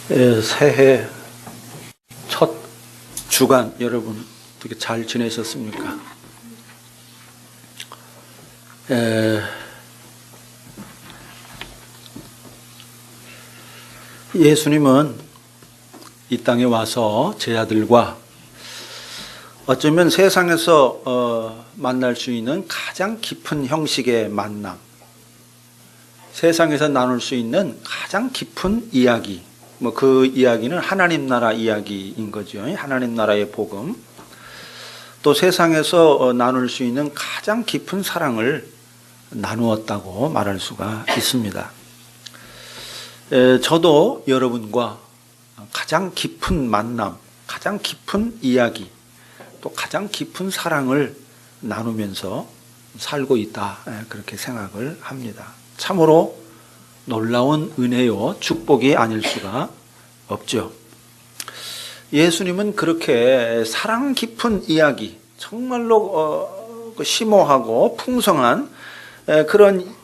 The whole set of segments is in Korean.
새해 첫 주간 여러분 어떻게 잘 지내셨습니까? 예수님은 이 땅에 와서 제자들과 어쩌면 세상에서 만날 수 있는 가장 깊은 형식의 만남, 세상에서 나눌 수 있는 가장 깊은 이야기, 그 이야기는 하나님 나라 이야기인 거죠. 하나님 나라의 복음. 또 세상에서 나눌 수 있는 가장 깊은 사랑을 나누었다고 말할 수가 있습니다. 저도 여러분과 가장 깊은 만남, 가장 깊은 이야기, 또 가장 깊은 사랑을 나누면서 살고 있다, 그렇게 생각을 합니다. 참으로 놀라운 은혜요, 축복이 아닐 수가 없죠. 예수님은 그렇게 사랑 깊은 이야기, 정말로 심오하고 풍성한 그런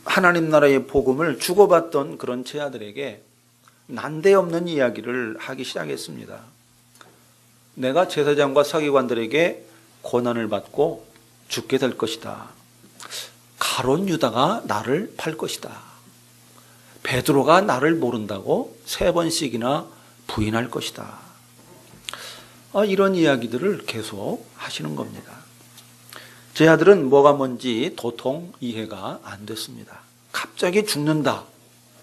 하나님 나라의 복음을 주고받던 그런 제자들에게 난데없는 이야기를 하기 시작했습니다. 내가 제사장과 서기관들에게 고난을 받고 죽게 될 것이다. 가룟 유다가 나를 팔 것이다. 베드로가 나를 모른다고 3번씩이나 부인할 것이다. 이런 이야기들을 계속 하시는 겁니다. 제 아들은 뭐가 뭔지 도통 이해가 안 됐습니다. 갑자기 죽는다,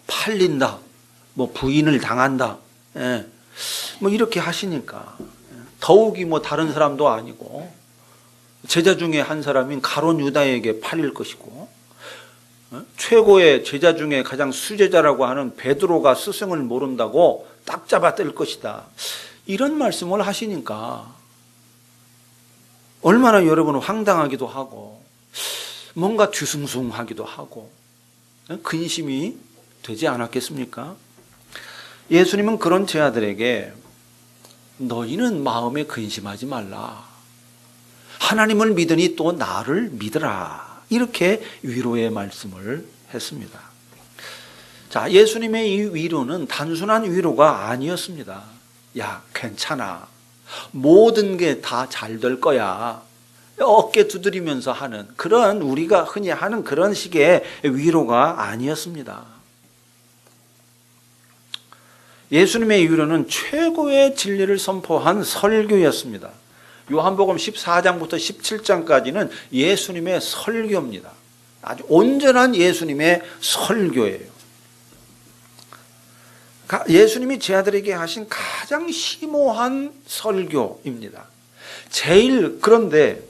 팔린다, 부인을 당한다, 이렇게 하시니까 더욱이 다른 사람도 아니고 제자 중에 한 사람인 가룟 유다에게 팔릴 것이고, 최고의 제자 중에 가장 수제자라고 하는 베드로가 스승을 모른다고 딱 잡아 뗄 것이다. 이런 말씀을 하시니까 얼마나 여러분은 황당하기도 하고 뭔가 뒤숭숭하기도 하고 근심이 되지 않았겠습니까? 예수님은 그런 제자들에게 너희는 마음에 근심하지 말라. 하나님을 믿으니 또 나를 믿으라. 이렇게 위로의 말씀을 했습니다. 자, 예수님의 이 위로는 단순한 위로가 아니었습니다. 야, 괜찮아. 모든 게 다 잘 될 거야. 어깨 두드리면서 하는 그런, 우리가 흔히 하는 그런 식의 위로가 아니었습니다. 예수님의 위로는 최고의 진리를 선포한 설교였습니다. 요한복음 14장부터 17장까지는 예수님의 설교입니다. 아주 온전한 예수님의 설교예요. 예수님이 제자들에게 하신 가장 심오한 설교입니다. 그런데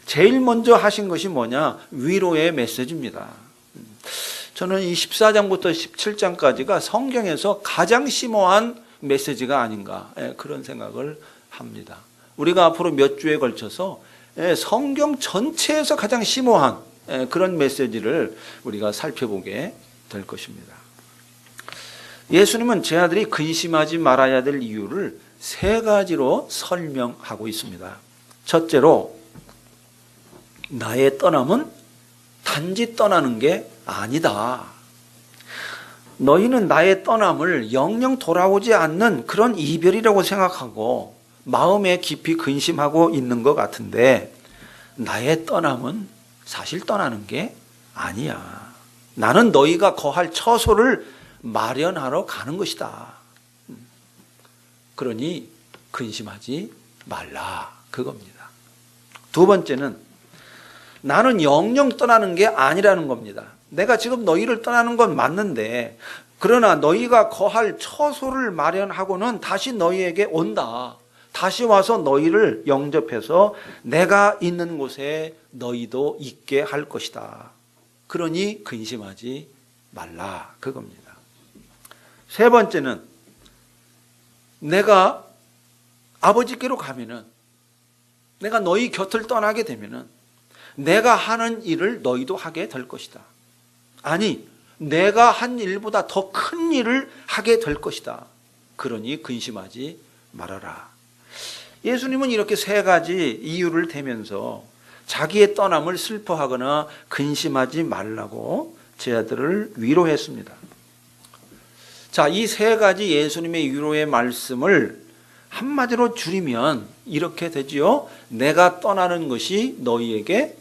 제일 먼저 하신 것이 뭐냐? 위로의 메시지입니다. 저는 이 14장부터 17장까지가 성경에서 가장 심오한 메시지가 아닌가, 그런 생각을 합니다. 우리가 앞으로 몇 주에 걸쳐서 성경 전체에서 가장 심오한 그런 메시지를 우리가 살펴보게 될 것입니다. 예수님은 제자들이 근심하지 말아야 될 이유를 3가지로 설명하고 있습니다. 첫째로, 나의 떠남은 단지 떠나는 게 아니다. 너희는 나의 떠남을 영영 돌아오지 않는 그런 이별이라고 생각하고 마음에 깊이 근심하고 있는 것 같은데, 나의 떠남은 사실 떠나는 게 아니야. 나는 너희가 거할 처소를 마련하러 가는 것이다. 그러니 근심하지 말라, 그겁니다. 두 번째는, 나는 영영 떠나는 게 아니라는 겁니다. 내가 지금 너희를 떠나는 건 맞는데, 그러나 너희가 거할 처소를 마련하고는 다시 너희에게 온다. 다시 와서 너희를 영접해서 내가 있는 곳에 너희도 있게 할 것이다. 그러니 근심하지 말라, 그겁니다. 3번째는, 내가 아버지께로 가면은, 내가 너희 곁을 떠나게 되면은 내가 하는 일을 너희도 하게 될 것이다. 아니, 내가 한 일보다 더 큰 일을 하게 될 것이다. 그러니 근심하지 말아라. 예수님은 이렇게 3가지 이유를 대면서 자기의 떠남을 슬퍼하거나 근심하지 말라고 제자들을 위로했습니다. 자, 이 세 가지 예수님의 위로의 말씀을 한마디로 줄이면 이렇게 되지요. 내가 떠나는 것이 너희에게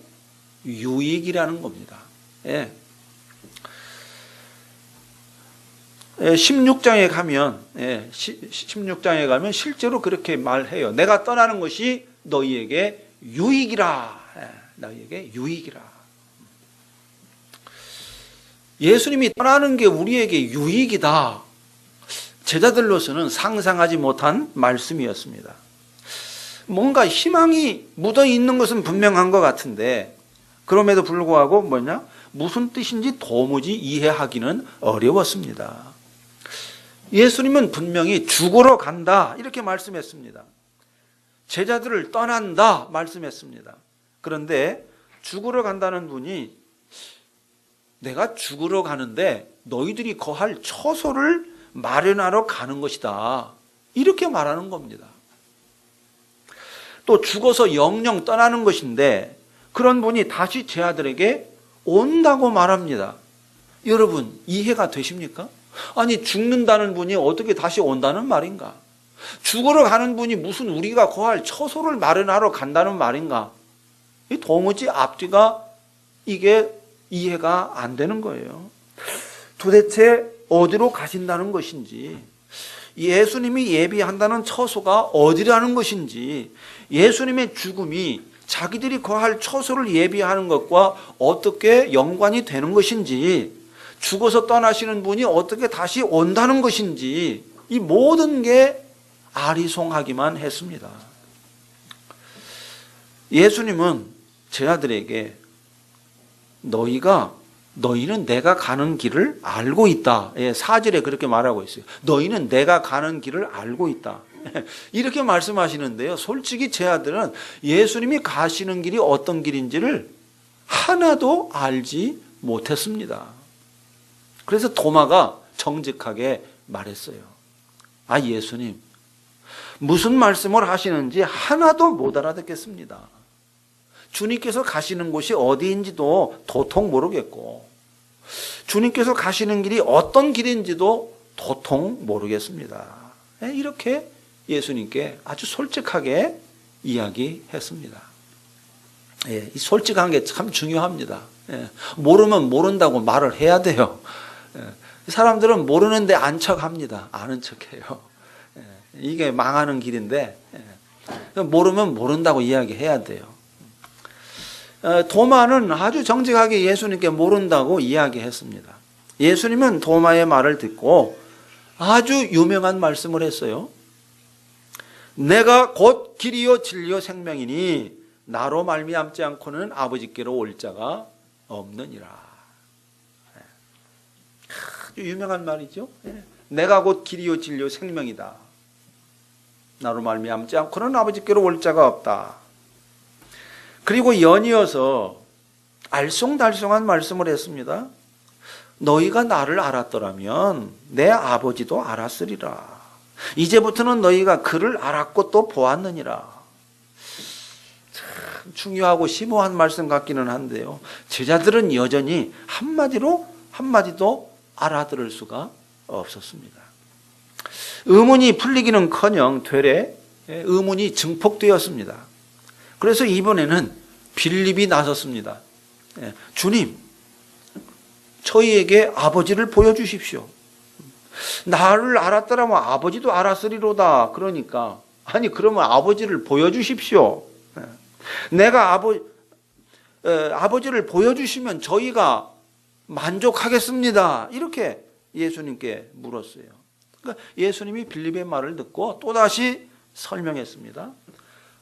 유익이라는 겁니다. 예. 16장에 가면 16장에 가면 실제로 그렇게 말해요. 내가 떠나는 것이 너희에게 유익이라. 너희에게 유익이라. 예수님이 떠나는 게 우리에게 유익이다. 제자들로서는 상상하지 못한 말씀이었습니다. 뭔가 희망이 묻어 있는 것은 분명한 것 같은데 그럼에도 불구하고 무슨 뜻인지 도무지 이해하기는 어려웠습니다. 예수님은 분명히 죽으러 간다 이렇게 말씀했습니다. 제자들을 떠난다 말씀했습니다. 그런데 죽으러 간다는 분이 내가 죽으러 가는데 너희들이 거할 처소를 마련하러 가는 것이다 이렇게 말하는 겁니다. 또 죽어서 영영 떠나는 것인데 그런 분이 다시 제 아들에게 온다고 말합니다. 여러분 이해가 되십니까? 아니 죽는다는 분이 어떻게 다시 온다는 말인가? 죽으러 가는 분이 무슨 우리가 거할 처소를 마련하러 간다는 말인가? 도무지 앞뒤가 이게 이해가 안 되는 거예요. 도대체 어디로 가신다는 것인지, 예수님이 예비한다는 처소가 어디라는 것인지, 예수님의 죽음이 자기들이 거할 처소를 예비하는 것과 어떻게 연관이 되는 것인지, 죽어서 떠나시는 분이 어떻게 다시 온다는 것인지, 이 모든 게 아리송하기만 했습니다. 예수님은 제 아들에게 너희는 내가 가는 길을 알고 있다. 4절에 그렇게 말하고 있어요. 너희는 내가 가는 길을 알고 있다. 이렇게 말씀하시는데요. 솔직히 제 아들은 예수님이 가시는 길이 어떤 길인지를 하나도 알지 못했습니다. 그래서 도마가 정직하게 말했어요. 아, 예수님, 무슨 말씀을 하시는지 하나도 못 알아듣겠습니다. 주님께서 가시는 곳이 어디인지도 도통 모르겠고 주님께서 가시는 길이 어떤 길인지도 도통 모르겠습니다. 이렇게 예수님께 아주 솔직하게 이야기했습니다. 이 솔직한 게 참 중요합니다. 모르면 모른다고 말을 해야 돼요. 사람들은 모르는데 안 척합니다. 아는 척해요. 이게 망하는 길인데 모르면 모른다고 이야기해야 돼요. 도마는 아주 정직하게 예수님께 모른다고 이야기했습니다. 예수님은 도마의 말을 듣고 아주 유명한 말씀을 했어요. 내가 곧 길이요 진리요 생명이니 나로 말미암지 않고는 아버지께로 올 자가 없느니라. 아주 유명한 말이죠. 내가 곧 길이요 진리요 생명이다. 나로 말미암지 않고는 아버지께로 올 자가 없다. 그리고 연이어서 알쏭달쏭한 말씀을 했습니다. 너희가 나를 알았더라면 내 아버지도 알았으리라. 이제부터는 너희가 그를 알았고 또 보았느니라. 참 중요하고 심오한 말씀 같기는 한데요. 제자들은 여전히 한마디도 알아들을 수가 없었습니다. 의문이 풀리기는커녕 되레 의문이 증폭되었습니다. 그래서 이번에는 빌립이 나섰습니다. 주님, 저희에게 아버지를 보여주십시오. 나를 알았더라면 아버지도 알았으리로다. 그러니까 아니 그러면 아버지를 보여주십시오. 내가 아버지를 보여주시면 저희가 만족하겠습니다. 이렇게 예수님께 물었어요. 그러니까 예수님이 빌립의 말을 듣고 또다시 설명했습니다.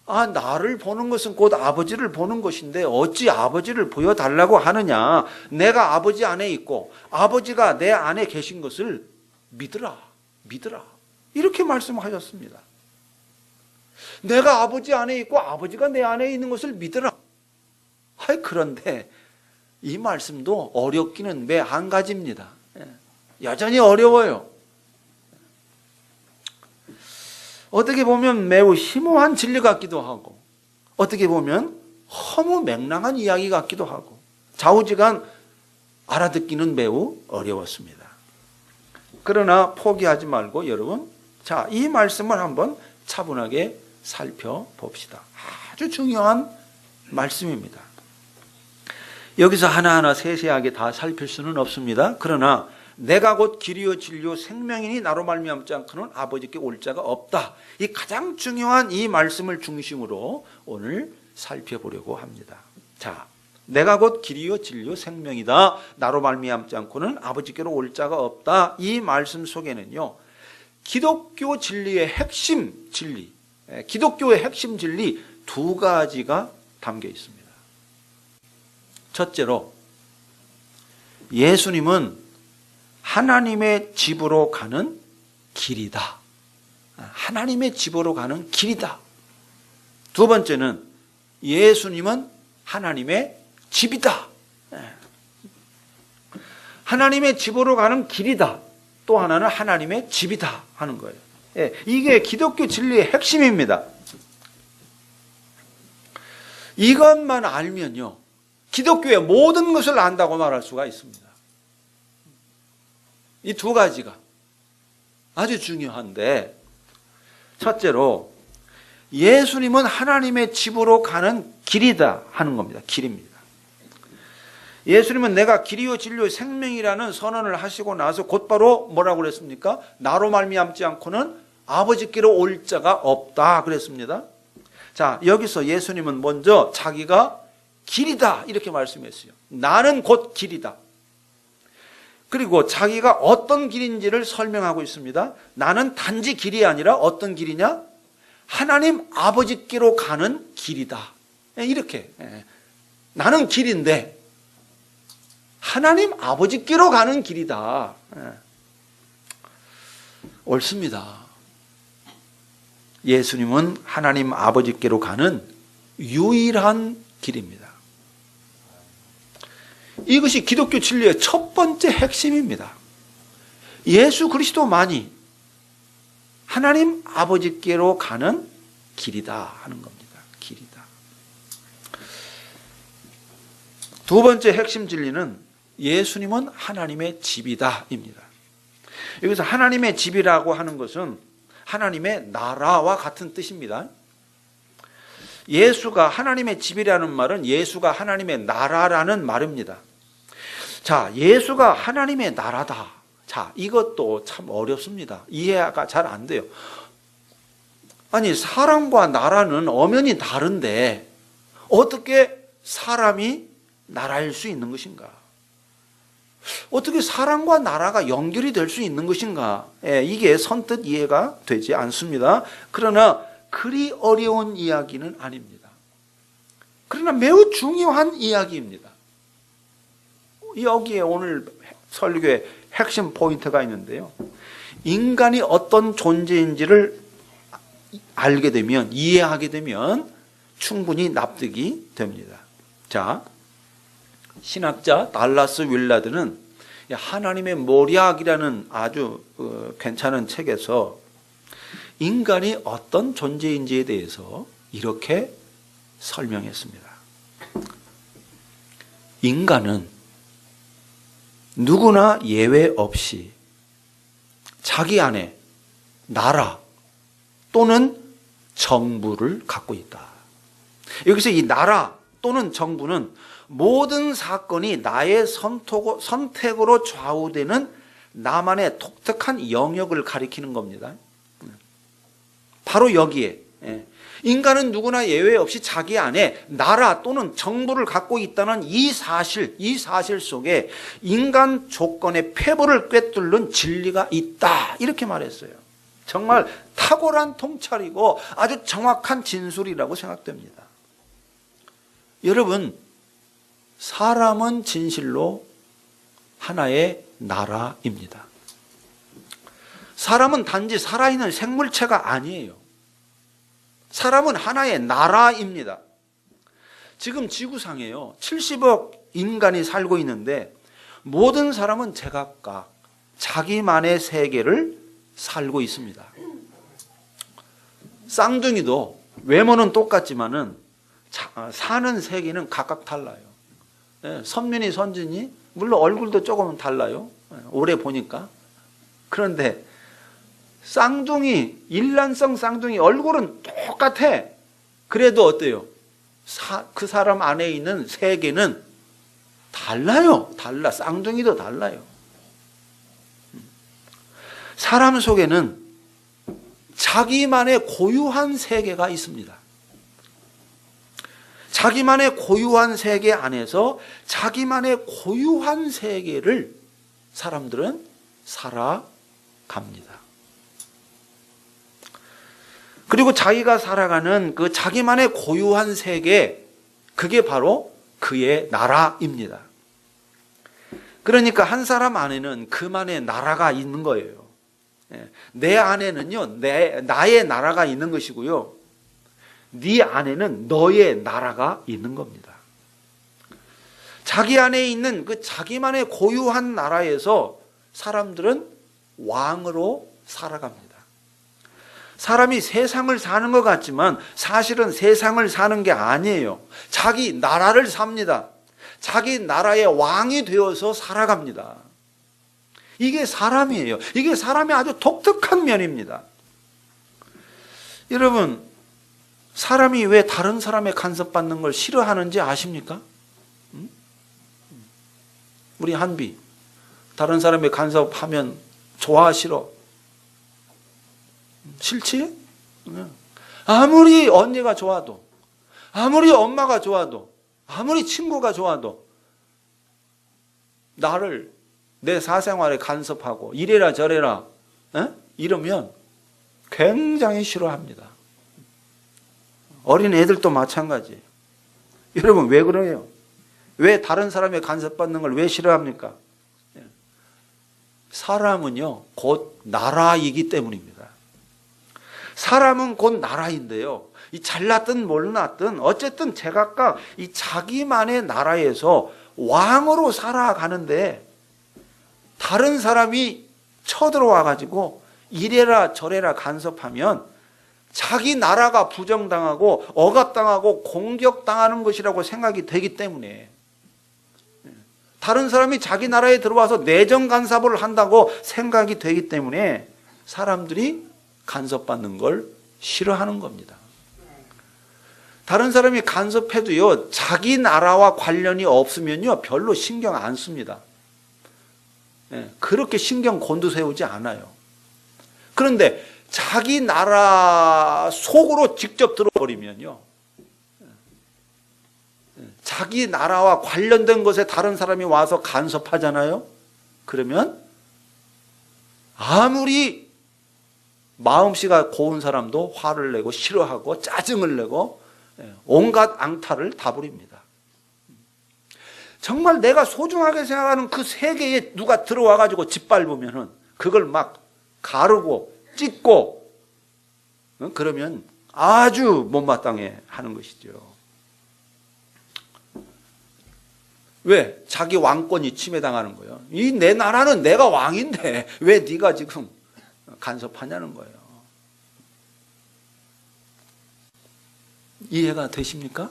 아, 나를 보는 것은 곧 아버지를 보는 것인데 어찌 아버지를 보여달라고 하느냐. 내가 아버지 안에 있고 아버지가 내 안에 계신 것을 믿으라. 이렇게 말씀하셨습니다. 내가 아버지 안에 있고 아버지가 내 안에 있는 것을 믿으라. 그런데 이 말씀도 어렵기는 매 한 가지입니다. 여전히 어려워요. 어떻게 보면 매우 심오한 진리 같기도 하고 어떻게 보면 허무맹랑한 이야기 같기도 하고 좌우지간 알아듣기는 매우 어려웠습니다. 그러나 포기하지 말고 여러분, 자, 이 말씀을 한번 차분하게 살펴봅시다. 아주 중요한 말씀입니다. 여기서 하나하나 세세하게 다 살필 수는 없습니다. 그러나 내가 곧 길이요 진리요 생명이니 나로 말미암지 않고는 아버지께 올 자가 없다. 이 가장 중요한 이 말씀을 중심으로 오늘 살펴보려고 합니다. 자, 내가 곧 길이요 진리요 생명이다. 나로 말미암지 않고는 아버지께로 올 자가 없다. 이 말씀 속에는요, 기독교 진리의 핵심 진리, 기독교의 핵심 진리 두 가지가 담겨 있습니다. 첫째로, 예수님은 하나님의 집으로 가는 길이다. 하나님의 집으로 가는 길이다. 두 번째는 예수님은 하나님의 집이다. 하나님의 집으로 가는 길이다. 또 하나는 하나님의 집이다 하는 거예요. 이게 기독교 진리의 핵심입니다. 이것만 알면요, 기독교의 모든 것을 안다고 말할 수가 있습니다. 이 두 가지가 아주 중요한데, 첫째로 예수님은 하나님의 집으로 가는 길이다 하는 겁니다. 길입니다. 예수님은 내가 길이요 진리요 생명이라는 선언을 하시고 나서 곧바로 뭐라고 그랬습니까? 나로 말미암지 않고는 아버지께로 올 자가 없다 그랬습니다. 자, 여기서 예수님은 먼저 자기가 길이다 이렇게 말씀했어요. 나는 곧 길이다. 그리고 자기가 어떤 길인지를 설명하고 있습니다. 나는 단지 길이 아니라 어떤 길이냐? 하나님 아버지께로 가는 길이다. 이렇게. 나는 길인데 하나님 아버지께로 가는 길이다. 옳습니다. 예수님은 하나님 아버지께로 가는 유일한 길입니다. 이것이 기독교 진리의 첫 번째 핵심입니다. 예수 그리스도만이 하나님 아버지께로 가는 길이다 하는 겁니다. 길이다. 두 번째 핵심 진리는 예수님은 하나님의 집이다입니다. 여기서 하나님의 집이라고 하는 것은 하나님의 나라와 같은 뜻입니다. 예수가 하나님의 집이라는 말은 예수가 하나님의 나라라는 말입니다. 자, 예수가 하나님의 나라다. 자, 이것도 참 어렵습니다. 이해가 잘 안 돼요. 아니, 사람과 나라는 엄연히 다른데 어떻게 사람이 나라일 수 있는 것인가? 어떻게 사람과 나라가 연결이 될 수 있는 것인가? 이게 선뜻 이해가 되지 않습니다. 그러나 그리 어려운 이야기는 아닙니다. 그러나 매우 중요한 이야기입니다. 여기에 오늘 설교의 핵심 포인트가 있는데요. 인간이 어떤 존재인지를 알게 되면, 이해하게 되면 충분히 납득이 됩니다. 자, 신학자 달라스 윌라드는 하나님의 모략이라는 아주 괜찮은 책에서 인간이 어떤 존재인지에 대해서 이렇게 설명했습니다. 인간은 누구나 예외 없이 자기 안에 나라 또는 정부를 갖고 있다. 여기서 이 나라 또는 정부는 모든 사건이 나의 선택으로 좌우되는 나만의 독특한 영역을 가리키는 겁니다. 바로 여기에 인간은 누구나 예외 없이 자기 안에 나라 또는 정부를 갖고 있다는 이 사실 속에 인간 조건의 폐부를 꿰뚫는 진리가 있다. 이렇게 말했어요. 정말 탁월한 통찰이고 아주 정확한 진술이라고 생각됩니다. 여러분, 사람은 진실로 하나의 나라입니다. 사람은 단지 살아있는 생물체가 아니에요. 사람은 하나의 나라입니다. 지금 지구상에요, 70억 인간이 살고 있는데 모든 사람은 제각각 자기만의 세계를 살고 있습니다. 쌍둥이도 외모는 똑같지만은 사는 세계는 각각 달라요. 선민이, 선진이 물론 얼굴도 조금은 달라요. 오래 보니까. 그런데 쌍둥이, 일란성 쌍둥이 얼굴은 똑같아. 그래도 어때요? 그 사람 안에 있는 세계는 달라요. 달라. 쌍둥이도 달라요. 사람 속에는 자기만의 고유한 세계가 있습니다. 자기만의 고유한 세계 안에서 자기만의 고유한 세계를 사람들은 살아갑니다. 그리고 자기가 살아가는 그 자기만의 고유한 세계, 그게 바로 그의 나라입니다. 그러니까 한 사람 안에는 그만의 나라가 있는 거예요. 내 안에는요, 나의 나라가 있는 것이고요, 네 안에는 너의 나라가 있는 겁니다. 자기 안에 있는 그 자기만의 고유한 나라에서 사람들은 왕으로 살아갑니다. 사람이 세상을 사는 것 같지만 사실은 세상을 사는 게 아니에요. 자기 나라를 삽니다. 자기 나라의 왕이 되어서 살아갑니다. 이게 사람이에요. 이게 사람의 아주 독특한 면입니다. 여러분, 사람이 왜 다른 사람의 간섭받는 걸 싫어하는지 아십니까? 우리 한비, 다른 사람의 간섭하면 좋아, 싫어? 싫지? 아무리 언니가 좋아도, 아무리 엄마가 좋아도, 아무리 친구가 좋아도 나를 내 사생활에 간섭하고 이래라 저래라 이러면 굉장히 싫어합니다. 어린 애들도 마찬가지예요. 여러분, 왜 그래요? 왜 다른 사람의 간섭받는 걸 왜 싫어합니까? 사람은요, 곧 나라이기 때문입니다. 사람은 곧 나라인데요, 이 잘났든 몰랐든 어쨌든 제각각 이 자기만의 나라에서 왕으로 살아가는데 다른 사람이 쳐들어와 가지고 이래라 저래라 간섭하면 자기 나라가 부정당하고 억압당하고 공격당하는 것이라고 생각이 되기 때문에, 다른 사람이 자기 나라에 들어와서 내정 간섭을 한다고 생각이 되기 때문에 사람들이 간섭받는 걸 싫어하는 겁니다. 다른 사람이 간섭해도요, 자기 나라와 관련이 없으면요 별로 신경 안 씁니다. 그렇게 신경 곤두세우지 않아요. 그런데 자기 나라 속으로 직접 들어버리면요, 자기 나라와 관련된 것에 다른 사람이 와서 간섭하잖아요. 그러면 아무리 마음씨가 고운 사람도 화를 내고 싫어하고 짜증을 내고 온갖 앙탈을 다 부립니다. 정말 내가 소중하게 생각하는 그 세계에 누가 들어와 가지고 짓밟으면은 그걸 막 가르고 찢고 그러면 아주 못마땅해 하는 것이죠. 왜? 자기 왕권이 침해당하는 거예요. 이 내 나라는 내가 왕인데 왜 네가 지금 간섭하냐는 거예요. 이해가 되십니까?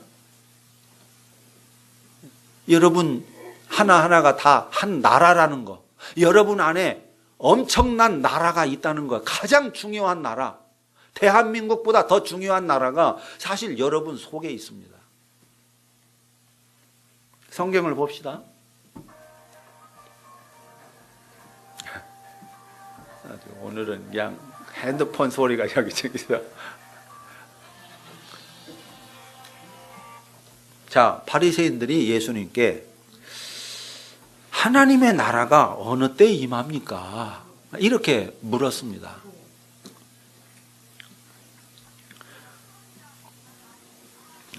여러분 하나하나가 다 한 나라라는 거, 여러분 안에 엄청난 나라가 있다는 거, 가장 중요한 나라, 대한민국보다 더 중요한 나라가 사실 여러분 속에 있습니다. 성경을 봅시다. 오늘은 그냥 핸드폰 소리가 여기저기서. 자, 바리새인들이 예수님께 하나님의 나라가 어느 때 임합니까? 이렇게 물었습니다.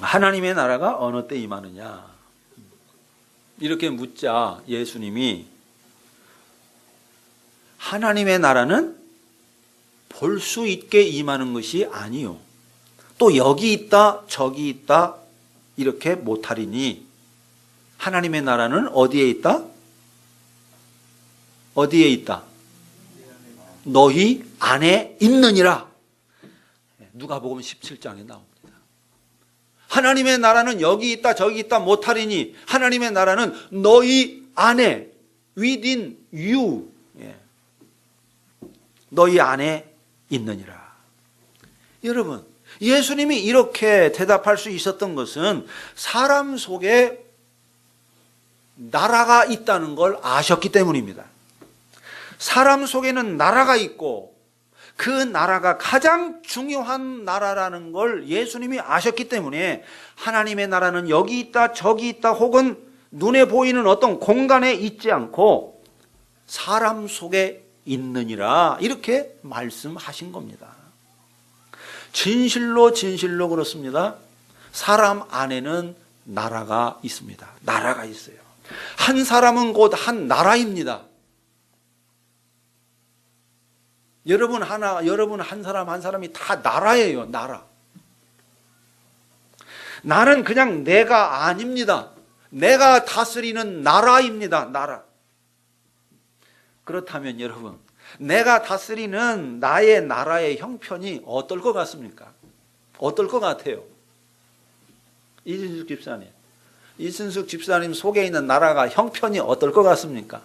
하나님의 나라가 어느 때 임하느냐? 이렇게 묻자 예수님이 하나님의 나라는 볼 수 있게 임하는 것이 아니요, 또 여기 있다 저기 있다 이렇게 못하리니 하나님의 나라는 어디에 있다? 어디에 있다? 너희 안에 있느니라. 누가복음 17장에 나옵니다. 하나님의 나라는 여기 있다 저기 있다 못하리니 하나님의 나라는 너희 안에, within you. 너희 안에 있느니라. 여러분, 예수님이 이렇게 대답할 수 있었던 것은 사람 속에 나라가 있다는 걸 아셨기 때문입니다. 사람 속에는 나라가 있고 그 나라가 가장 중요한 나라라는 걸 예수님이 아셨기 때문에 하나님의 나라는 여기 있다 저기 있다 혹은 눈에 보이는 어떤 공간에 있지 않고 사람 속에 있느니라 이렇게 말씀하신 겁니다. 진실로 진실로 그렇습니다. 사람 안에는 나라가 있습니다. 나라가 있어요. 한 사람은 곧 한 나라입니다. 여러분 한 사람 한 사람이 다 나라예요. 나라. 나는 그냥 내가 아닙니다. 내가 다스리는 나라입니다. 나라. 그렇다면 여러분, 내가 다스리는 나의 나라의 형편이 어떨 것 같습니까? 어떨 것 같아요? 이순숙 집사님 속에 있는 나라가 형편이 어떨 것 같습니까?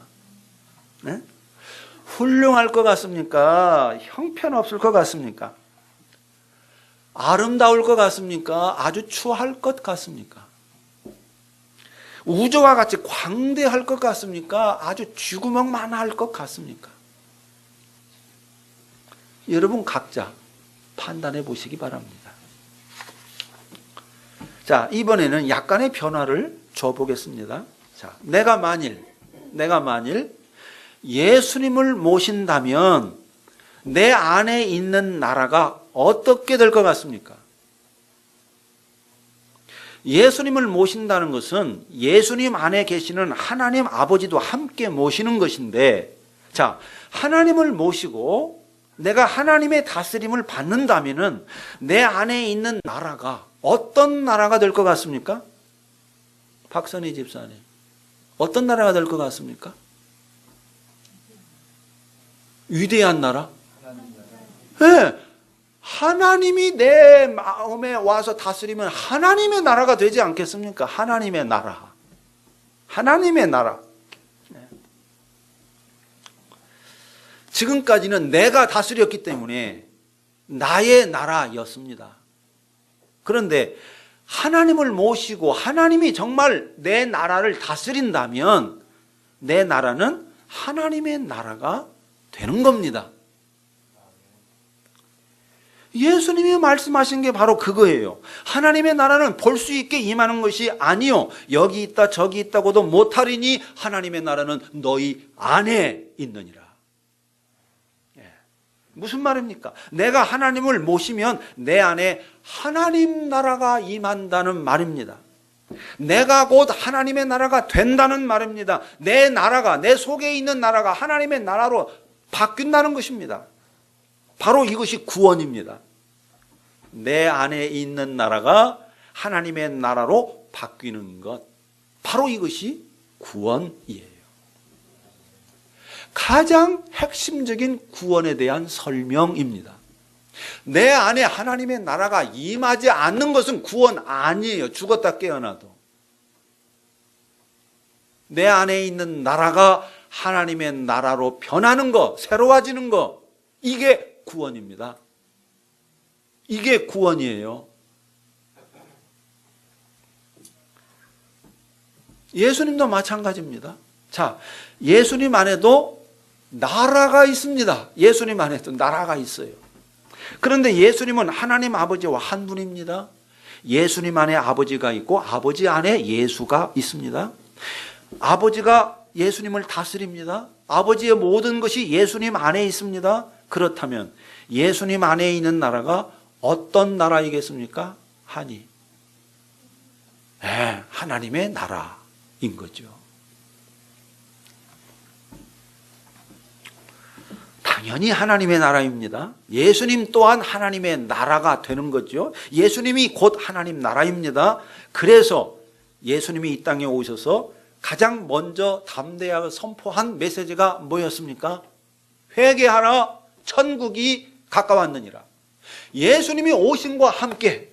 네? 훌륭할 것 같습니까? 형편없을 것 같습니까? 아름다울 것 같습니까? 아주 추할 것 같습니까? 우주와 같이 광대할 것 같습니까? 아주 쥐구멍만할 것 같습니까? 여러분 각자 판단해 보시기 바랍니다. 자, 이번에는 약간의 변화를 줘보겠습니다. 자, 내가 만일 예수님을 모신다면 내 안에 있는 나라가 어떻게 될 것 같습니까? 예수님을 모신다는 것은 예수님 안에 계시는 하나님 아버지도 함께 모시는 것인데, 자, 하나님을 모시고 내가 하나님의 다스림을 받는다면은 내 안에 있는 나라가 어떤 나라가 될 것 같습니까? 박선희 집사님, 어떤 나라가 될 것 같습니까? 위대한 나라? 네. 하나님이 내 마음에 와서 다스리면 하나님의 나라가 되지 않겠습니까? 하나님의 나라. 하나님의 나라. 네. 지금까지는 내가 다스렸기 때문에 나의 나라였습니다. 그런데 하나님을 모시고 하나님이 정말 내 나라를 다스린다면 내 나라는 하나님의 나라가 되는 겁니다. 예수님이 말씀하신 게 바로 그거예요. 하나님의 나라는 볼 수 있게 임하는 것이 아니요 여기 있다 저기 있다고도 못하리니 하나님의 나라는 너희 안에 있느니라. 무슨 말입니까? 내가 하나님을 모시면 내 안에 하나님 나라가 임한다는 말입니다. 내가 곧 하나님의 나라가 된다는 말입니다. 내 나라가, 내 속에 있는 나라가 하나님의 나라로 바뀐다는 것입니다. 바로 이것이 구원입니다. 내 안에 있는 나라가 하나님의 나라로 바뀌는 것, 바로 이것이 구원이에요. 가장 핵심적인 구원에 대한 설명입니다. 내 안에 하나님의 나라가 임하지 않는 것은 구원 아니에요. 죽었다 깨어나도. 내 안에 있는 나라가 하나님의 나라로 변하는 것, 새로워지는 것, 이게 구원입니다. 이게 구원이에요. 예수님도 마찬가지입니다. 자, 예수님 안에도 나라가 있습니다. 예수님 안에도 나라가 있어요. 그런데 예수님은 하나님 아버지와 한 분입니다. 예수님 안에 아버지가 있고 아버지 안에 예수가 있습니다. 아버지가 예수님을 다스립니다. 아버지의 모든 것이 예수님 안에 있습니다. 그렇다면 예수님 안에 있는 나라가 어떤 나라이겠습니까? 하나님의 나라인 거죠. 당연히 하나님의 나라입니다. 예수님 또한 하나님의 나라가 되는 거죠. 예수님이 곧 하나님 나라입니다. 그래서 예수님이 이 땅에 오셔서 가장 먼저 담대하게 선포한 메시지가 뭐였습니까? 회개하라, 천국이 가까웠느니라. 예수님이 오심과 함께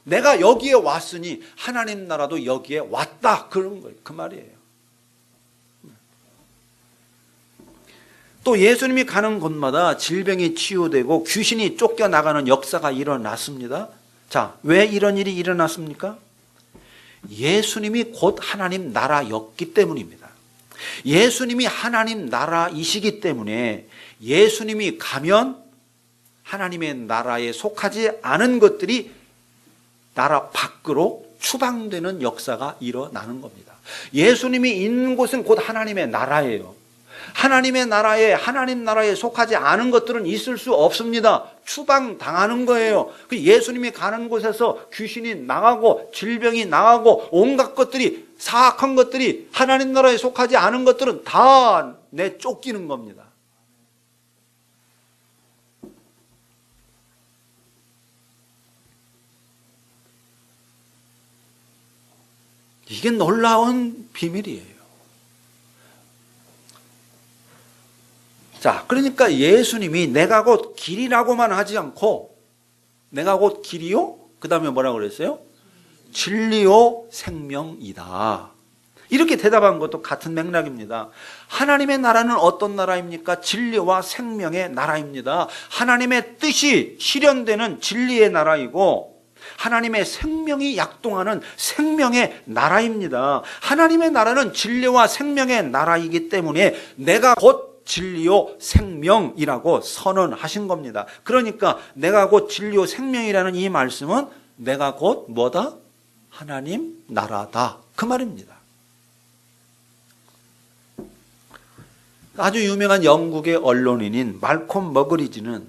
내가 여기에 왔으니 하나님 나라도 여기에 왔다, 그런 거예요. 그 말이에요. 또 예수님이 가는 곳마다 질병이 치유되고 귀신이 쫓겨나가는 역사가 일어났습니다. 자, 왜 이런 일이 일어났습니까? 예수님이 곧 하나님 나라였기 때문입니다. 예수님이 하나님 나라이시기 때문에 예수님이 가면 하나님의 나라에 속하지 않은 것들이 나라 밖으로 추방되는 역사가 일어나는 겁니다. 예수님이 있는 곳은 곧 하나님의 나라예요. 하나님의 나라에, 하나님 나라에 속하지 않은 것들은 있을 수 없습니다. 추방당하는 거예요. 예수님이 가는 곳에서 귀신이 나가고 질병이 나가고 온갖 것들이, 사악한 것들이, 하나님 나라에 속하지 않은 것들은 다 내쫓기는 겁니다. 이게 놀라운 비밀이에요. 자, 그러니까 예수님이 내가 곧 길이라고만 하지 않고 내가 곧 길이요? 그 다음에 뭐라고 그랬어요? 진리요 생명이다. 이렇게 대답한 것도 같은 맥락입니다. 하나님의 나라는 어떤 나라입니까? 진리와 생명의 나라입니다. 하나님의 뜻이 실현되는 진리의 나라이고 하나님의 생명이 약동하는 생명의 나라입니다. 하나님의 나라는 진리와 생명의 나라이기 때문에 내가 곧 진리요 생명이라고 선언하신 겁니다. 그러니까 내가 곧 진리요 생명이라는 이 말씀은 내가 곧 뭐다? 하나님 나라다. 그 말입니다. 아주 유명한 영국의 언론인인 말콤 머그리지는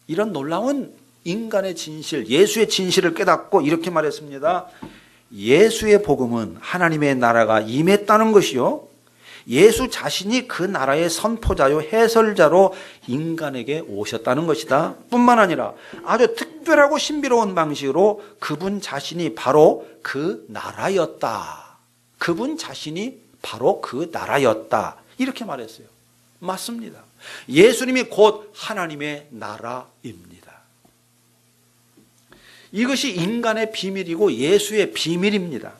이런 놀라운 인간의 진실, 예수의 진실을 깨닫고 이렇게 말했습니다. 예수의 복음은 하나님의 나라가 임했다는 것이요, 예수 자신이 그 나라의 선포자요 해설자로 인간에게 오셨다는 것이다. 뿐만 아니라 아주 특별하고 신비로운 방식으로 그분 자신이 바로 그 나라였다. 그분 자신이 바로 그 나라였다. 이렇게 말했어요. 맞습니다. 예수님이 곧 하나님의 나라입니다. 이것이 인간의 비밀이고 예수의 비밀입니다.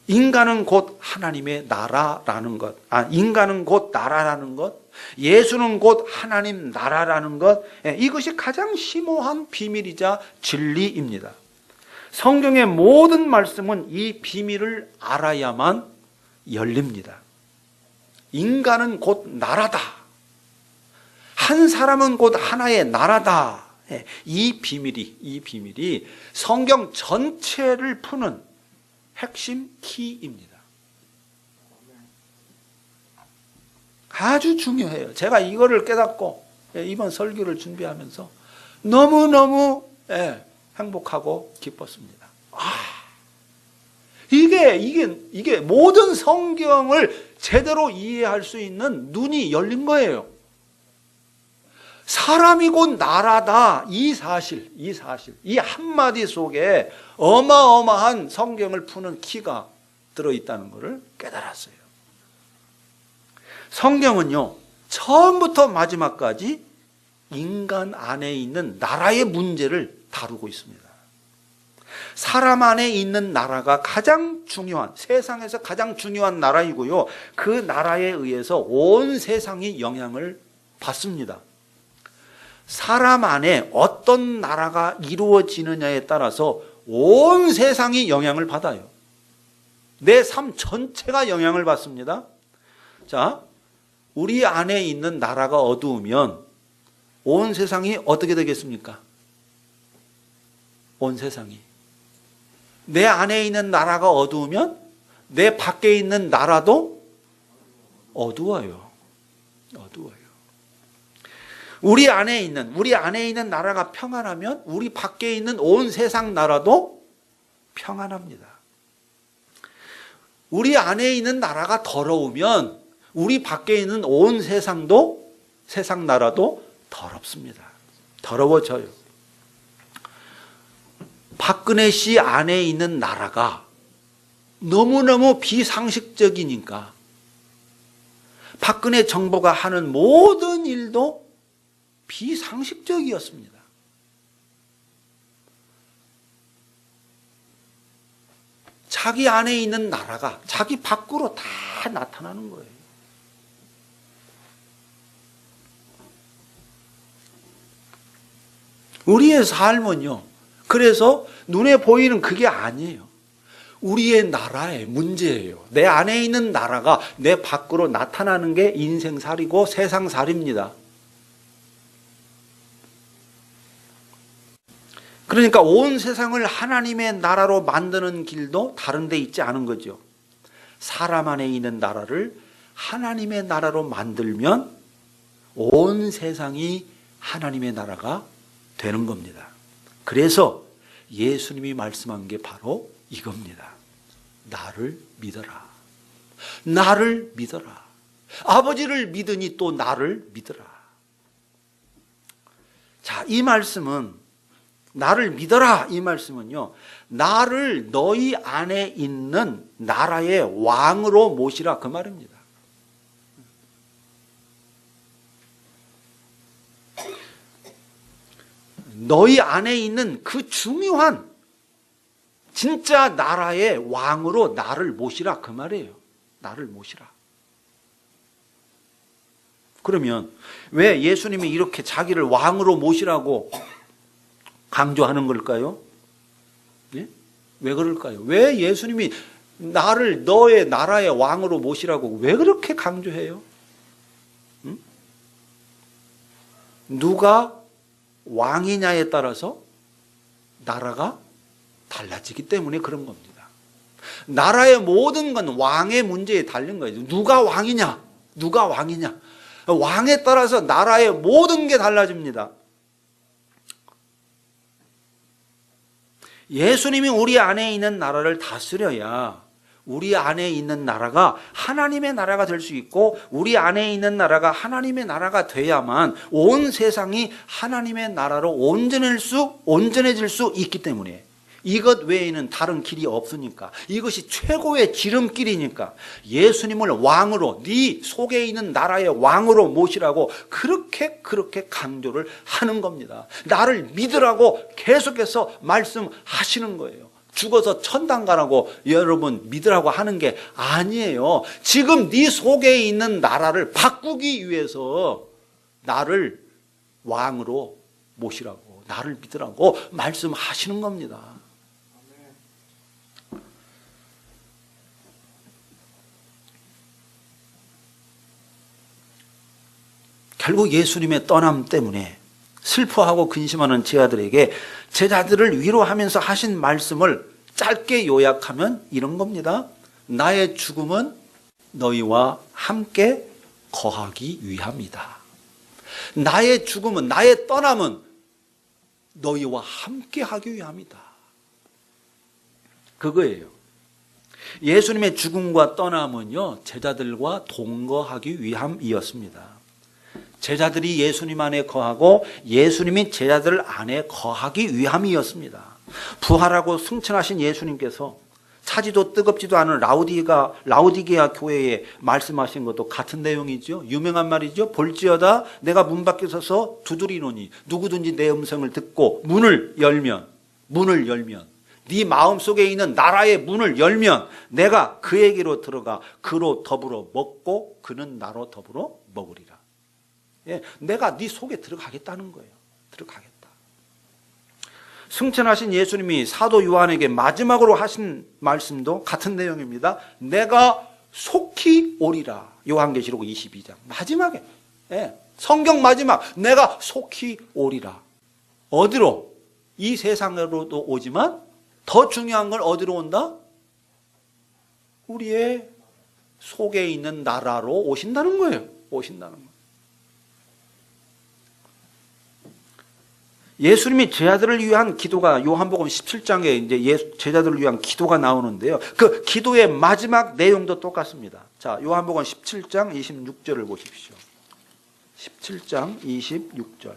인간은 곧 하나님의 나라라는 것, 인간은 곧 나라라는 것, 예수는 곧 하나님 나라라는 것, 이것이 가장 심오한 비밀이자 진리입니다. 성경의 모든 말씀은 이 비밀을 알아야만 열립니다. 인간은 곧 나라다. 한 사람은 곧 하나의 나라다. 이 비밀이 성경 전체를 푸는 핵심 키입니다. 아주 중요해요. 제가 이거를 깨닫고 이번 설교를 준비하면서 너무너무 행복하고 기뻤습니다. 이게 모든 성경을 제대로 이해할 수 있는 눈이 열린 거예요. 사람이 곧 나라다. 이 사실, 이 한마디 속에 어마어마한 성경을 푸는 키가 들어있다는 것을 깨달았어요. 성경은요, 처음부터 마지막까지 인간 안에 있는 나라의 문제를 다루고 있습니다. 사람 안에 있는 나라가 가장 중요한, 세상에서 가장 중요한 나라이고요, 그 나라에 의해서 온 세상이 영향을 받습니다. 사람 안에 어떤 나라가 이루어지느냐에 따라서 온 세상이 영향을 받아요. 내 삶 전체가 영향을 받습니다. 자, 우리 안에 있는 나라가 어두우면 온 세상이 어떻게 되겠습니까? 온 세상이. 내 안에 있는 나라가 어두우면 내 밖에 있는 나라도 어두워요. 우리 안에 있는 나라가 평안하면 우리 밖에 있는 온 세상 나라도 평안합니다. 우리 안에 있는 나라가 더러우면 우리 밖에 있는 온 세상 나라도 더럽습니다. 더러워져요. 박근혜 씨 안에 있는 나라가 너무너무 비상식적이니까 박근혜 정부가 하는 모든 일도 비상식적이었습니다. 자기 안에 있는 나라가 자기 밖으로 다 나타나는 거예요. 우리의 삶은요, 그래서 눈에 보이는 그게 아니에요. 우리의 나라의 문제예요. 내 안에 있는 나라가 내 밖으로 나타나는 게 인생살이고 세상살입니다. 그러니까 온 세상을 하나님의 나라로 만드는 길도 다른 데 있지 않은 거죠. 사람 안에 있는 나라를 하나님의 나라로 만들면 온 세상이 하나님의 나라가 되는 겁니다. 그래서 예수님이 말씀한 게 바로 이겁니다. 나를 믿어라. 나를 믿어라. 아버지를 믿으니 또 나를 믿어라. 자, 이 말씀은, 나를 믿어라, 이 말씀은요, 나를 너희 안에 있는 나라의 왕으로 모시라, 그 말입니다. 너희 안에 있는 그 중요한 진짜 나라의 왕으로 나를 모시라, 그 말이에요. 나를 모시라. 그러면 왜 예수님이 이렇게 자기를 왕으로 모시라고 강조하는 걸까요? 예? 왜 그럴까요? 왜 예수님이 나를 너의 나라의 왕으로 모시라고 왜 그렇게 강조해요? 응? 누가 왕이냐에 따라서 나라가 달라지기 때문에 그런 겁니다. 나라의 모든 건 왕의 문제에 달린 거예요. 누가 왕이냐? 누가 왕이냐? 왕에 따라서 나라의 모든 게 달라집니다. 예수님이 우리 안에 있는 나라를 다스려야 우리 안에 있는 나라가 하나님의 나라가 될 수 있고, 우리 안에 있는 나라가 하나님의 나라가 돼야만 온 세상이 하나님의 나라로 온전해질 수 있기 때문에, 이것 외에는 다른 길이 없으니까, 이것이 최고의 지름길이니까 예수님을 왕으로, 네 속에 있는 나라의 왕으로 모시라고 그렇게 강조를 하는 겁니다. 나를 믿으라고 계속해서 말씀하시는 거예요. 죽어서 천당 가라고 여러분 믿으라고 하는 게 아니에요. 지금 네 속에 있는 나라를 바꾸기 위해서 나를 왕으로 모시라고, 나를 믿으라고 말씀하시는 겁니다. 결국 예수님의 떠남 때문에 슬퍼하고 근심하는 제자들에게 제자들을 위로하면서 하신 말씀을 짧게 요약하면 이런 겁니다. 나의 죽음은 너희와 함께 거하기 위함이다. 나의 죽음은, 나의 떠남은 너희와 함께 하기 위함이다. 그거예요. 예수님의 죽음과 떠남은요, 제자들과 동거하기 위함이었습니다. 제자들이 예수님 안에 거하고 예수님이 제자들 안에 거하기 위함이었습니다. 부활하고 승천하신 예수님께서 차지도 뜨겁지도 않은 라우디게아 교회에 말씀하신 것도 같은 내용이죠. 유명한 말이죠. 볼지어다 내가 문 밖에 서서 두드리노니 누구든지 내 음성을 듣고 문을 열면 네 마음속에 있는 나라의 문을 열면 내가 그에게로 들어가 그로 더불어 먹고 그는 나로 더불어 먹으리라. 예, 내가 네 속에 들어가겠다는 거예요. 들어가겠다. 승천하신 예수님이 사도 요한에게 마지막으로 하신 말씀도 같은 내용입니다. 내가 속히 오리라. 요한계시록 22장 마지막에, 예, 성경 마지막, 내가 속히 오리라. 어디로? 이 세상으로도 오지만 더 중요한 건 어디로 온다? 우리의 속에 있는 나라로 오신다는 거예요. 오신다는 거예요. 예수님이 제자들을 위한 기도가 요한복음 17장에 이제 제자들을 위한 기도가 나오는데요. 그 기도의 마지막 내용도 똑같습니다. 자, 요한복음 17장 26절을 보십시오. 17장 26절.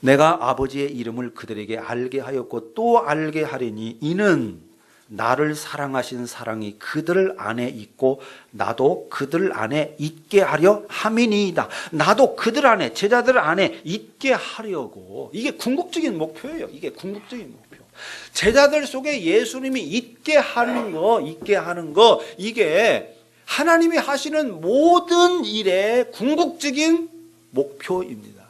내가 아버지의 이름을 그들에게 알게 하였고 또 알게 하리니 이는 나를 사랑하신 사랑이 그들 안에 있고 나도 그들 안에 있게 하려 함이니이다. 나도 그들 안에, 제자들 안에 있게 하려고. 이게 궁극적인 목표예요. 이게 궁극적인 목표. 제자들 속에 예수님이 있게 하는 거, 이게 하나님이 하시는 모든 일의 궁극적인 목표입니다.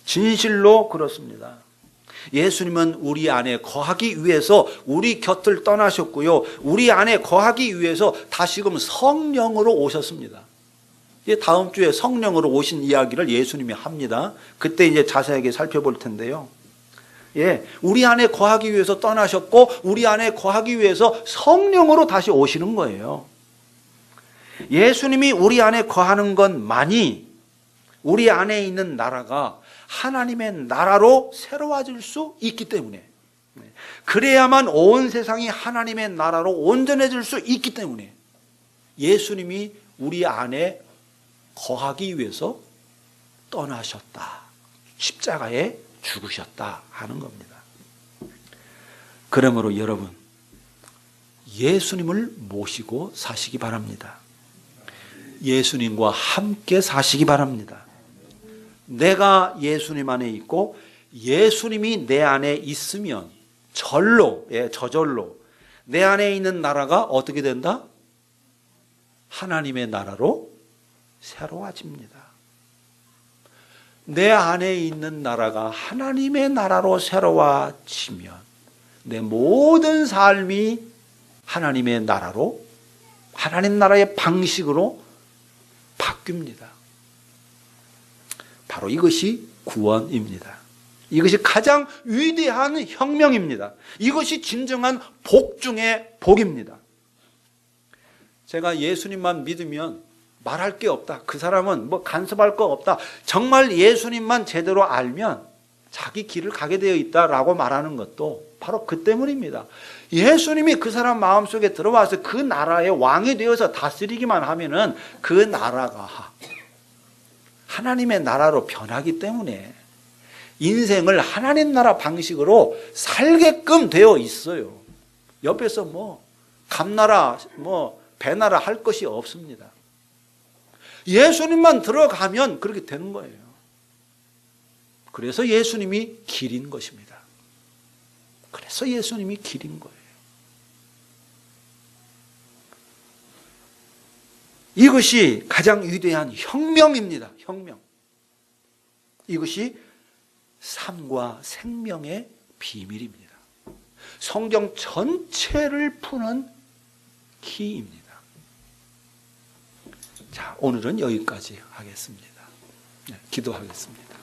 진실로 그렇습니다. 예수님은 우리 안에 거하기 위해서 우리 곁을 떠나셨고요. 우리 안에 거하기 위해서 다시금 성령으로 오셨습니다. 다음 주에 성령으로 오신 이야기를 예수님이 합니다. 그때 이제 자세하게 살펴볼 텐데요. 우리 안에 거하기 위해서 떠나셨고 우리 안에 거하기 위해서 성령으로 다시 오시는 거예요. 예수님이 우리 안에 거하는 것만이 우리 안에 있는 나라가 하나님의 나라로 새로워질 수 있기 때문에, 그래야만 온 세상이 하나님의 나라로 온전해질 수 있기 때문에 예수님이 우리 안에 거하기 위해서 떠나셨다, 십자가에 죽으셨다 하는 겁니다. 그러므로 여러분, 예수님을 모시고 사시기 바랍니다. 예수님과 함께 사시기 바랍니다. 내가 예수님 안에 있고 예수님이 내 안에 있으면 저절로 내 안에 있는 나라가 어떻게 된다? 하나님의 나라로 새로워집니다. 내 안에 있는 나라가 하나님의 나라로 새로워지면 내 모든 삶이 하나님의 나라로, 하나님 나라의 방식으로 바뀝니다. 바로 이것이 구원입니다. 이것이 가장 위대한 혁명입니다. 이것이 진정한 복 중의 복입니다. 제가 예수님만 믿으면 말할 게 없다, 그 사람은 간섭할 거 없다, 정말 예수님만 제대로 알면 자기 길을 가게 되어 있다라고 말하는 것도 바로 그 때문입니다. 예수님이 그 사람 마음속에 들어와서 그 나라의 왕이 되어서 다스리기만 하면은 그 나라가 하나님의 나라로 변하기 때문에 인생을 하나님 나라 방식으로 살게끔 되어 있어요. 옆에서 감나라 배나라 할 것이 없습니다. 예수님만 들어가면 그렇게 되는 거예요. 그래서 예수님이 길인 것입니다. 그래서 예수님이 길인 거예요. 이것이 가장 위대한 혁명입니다. 혁명. 이것이 삶과 생명의 비밀입니다. 성경 전체를 푸는 키입니다. 자, 오늘은 여기까지 하겠습니다. 기도하겠습니다.